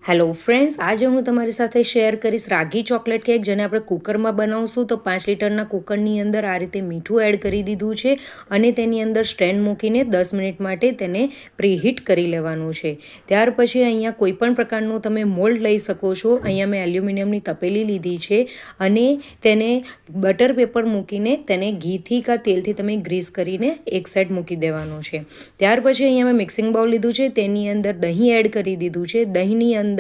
Hello friends, આજે હું તમારી સાથે શેર કરીશ રાગી ચોકલેટ કેક, જેને આપણે કુકરમાં બનાવશું. તો 5 લીટરના કુકરની અંદર આ રીતે મીઠું એડ કરી દીધું છે અને તેની અંદર સ્ટેન્ડ મૂકીને 10 મિનિટ માટે તેને પ્રીહીટ કરી લેવાનું છે. ત્યાર પછી અહીંયા કોઈ પણ પ્રકારનું તમે મોલ્ડ લઈ શકો છો. અહીંયા મેં એલ્યુમિનિયમની તપેલી લીધી છે અને તેને બટર પેપર મૂકીને તેને ઘીથી કાં તેલથી તમે ગ્રીસ કરીને એક સાઈડ મૂકી દેવાનું છે. ત્યાર પછી અહીંયા મેં મિક્સિંગ બાઉલ લીધું છે, તેની અંદર દહીં એડ કરી દીધું છે. દહીંની અંદર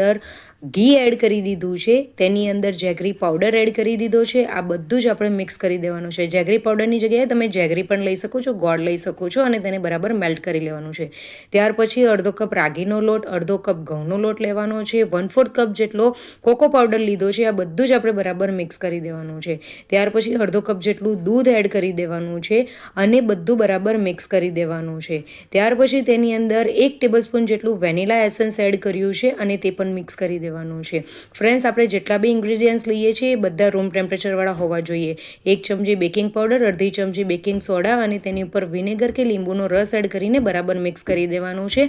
ઘી એડ કરી દીધું છે, તેની અંદર જેગરી પાવડર એડ કરી દીધો છે. આ બધું જ આપણે મિક્સ કરી દેવાનું છે. જેગરી પાવડરની જગ્યાએ તમે જેગરી પણ લઈ શકો છો, ગોળ લઈ શકો છો અને તેને બરાબર મેલ્ટ કરી લેવાનું છે. ત્યાર પછી અડધો કપ રાગીનો લોટ, અડધો કપ ઘઉંનો લોટ લેવાનો છે, 1/4 કપ જેટલો કોકો પાવડર લીધો છે. આ બધું જ આપણે બરાબર મિક્સ કરી દેવાનું છે. ત્યાર પછી અડધો કપ જેટલું દૂધ એડ કરી દેવાનું છે અને બધું બરાબર મિક્સ કરી દેવાનું છે. ત્યાર પછી તેની અંદર 1 ટેબલસ્પૂન જેટલું વેનીલા એસન્સ એડ કર્યું છે અને તે પણ મિક્સ કરી દેવાનું છે. ફ્રેન્ડ્સ, આપણે જેટલા બી ઇન્ગ્રીડિયન્ટ્સ લઈએ છીએ એ બધા રૂમ ટેમ્પરેચરવાળા હોવા જોઈએ. 1 ચમચી બેકિંગ પાવડર, અડધી ચમચી બેકિંગ સોડા અને તેની ઉપર વિનેગર કે લીંબુનો રસ એડ કરીને બરાબર મિક્સ કરી દેવાનું છે.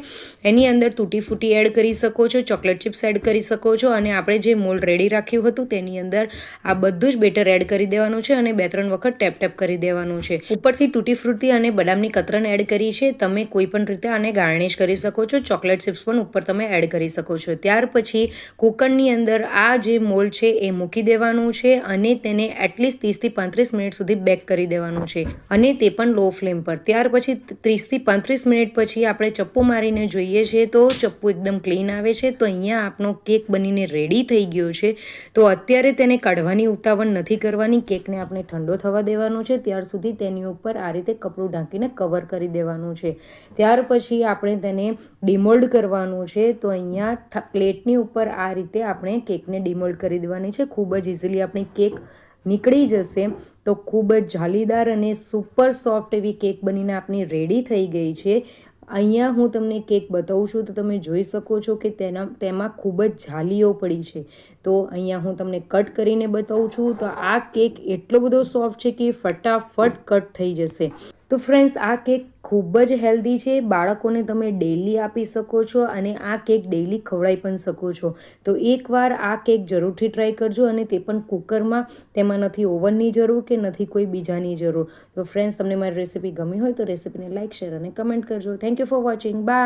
એની અંદર તૂટી ફૂટી એડ કરી શકો છો, ચોકલેટ ચિપ્સ એડ કરી શકો છો અને આપણે જે મોલ્ડ રેડી રાખ્યું હતું તેની અંદર આ બધું જ બેટર એડ કરી દેવાનું છે અને 2-3 વખત ટેપ ટેપ કરી દેવાનું છે. ઉપરથી તૂટી ફ્રૂટી અને બદામની કતરન એડ કરી છે. તમે કોઈ પણ રીતે આને ગાર્નિશ કરી શકો છો. ચોકલેટ ચિપ્સ પણ ઉપર તમે એડ કરી શકો છો. ત્યાર પછી કુકરની અંદર આ જે મોલ્ડ છે એ મૂકી દેવાનું છે અને તેને એટલીસ્ટ 30 થી 35 મિનિટ સુધી બેક કરી દેવાનું છે અને તે પણ લો ફ્લેમ પર. ત્યાર પછી 30 થી 35 મિનિટ પછી આપણે ચપ્પુ મારીને જોઈએ છીએ તો ચપ્પુ એકદમ ક્લીન આવે છે. તો અહીંયા આપણો કેક બનીને રેડી થઈ ગયો છે. તો અત્યારે તેને કાઢવાની ઉતાવળ નથી કરવાની. કેકને આપણે ઠંડો થવા દેવાનો છે. ત્યાર સુધી તેની ઉપર આ રીતે કપડું ઢાંકીને કવર કરી દેવાનું છે. ત્યાર પછી આપણે તેને ડિમોલ્ડ કરવાનું છે. તો અહીંયા પ્લેટની ઉપર આ રીતે આપણે કેકને ડિમોલ્ડ કરી દેવાની છે. ખૂબ જ ઇઝીલી આપણી કેક નીકળી જશે. તો ખૂબ જ જાલીદાર અને સુપર સોફ્ટ એવી કેક બનીને આપણી રેડી થઈ ગઈ છે. અહીંયા હું તમને કેક બતાવું છું તો તમે જોઈ શકો છો કે તેમાં ખૂબ જ જાલીઓ પડી છે. તો અહીંયા હું તમને કટ કરીને બતાવું છું. તો આ કેક એટલો બધો સોફ્ટ છે કે ફટાફટ કટ થઈ જશે. તો ફ્રેન્ડ્સ, આ કેક ખૂબ જ હેલ્ધી છે. બાળકોને તમે ડેલી આપી શકો છો અને આ કેક ડેલી ખવડાવી પણ શકો છો. તો એકવાર આ કેક જરૂરથી ટ્રાય કરજો અને તે પણ કુકરમાં. તેમાં નથી ઓવનની જરૂર કે નથી કોઈ બીજાની જરૂર. તો ફ્રેન્ડ્સ, તમને મારી રેસીપી ગમી હોય તો રેસીપીને લાઇક, શેર અને કમેન્ટ કરજો. Thank you for watching. By.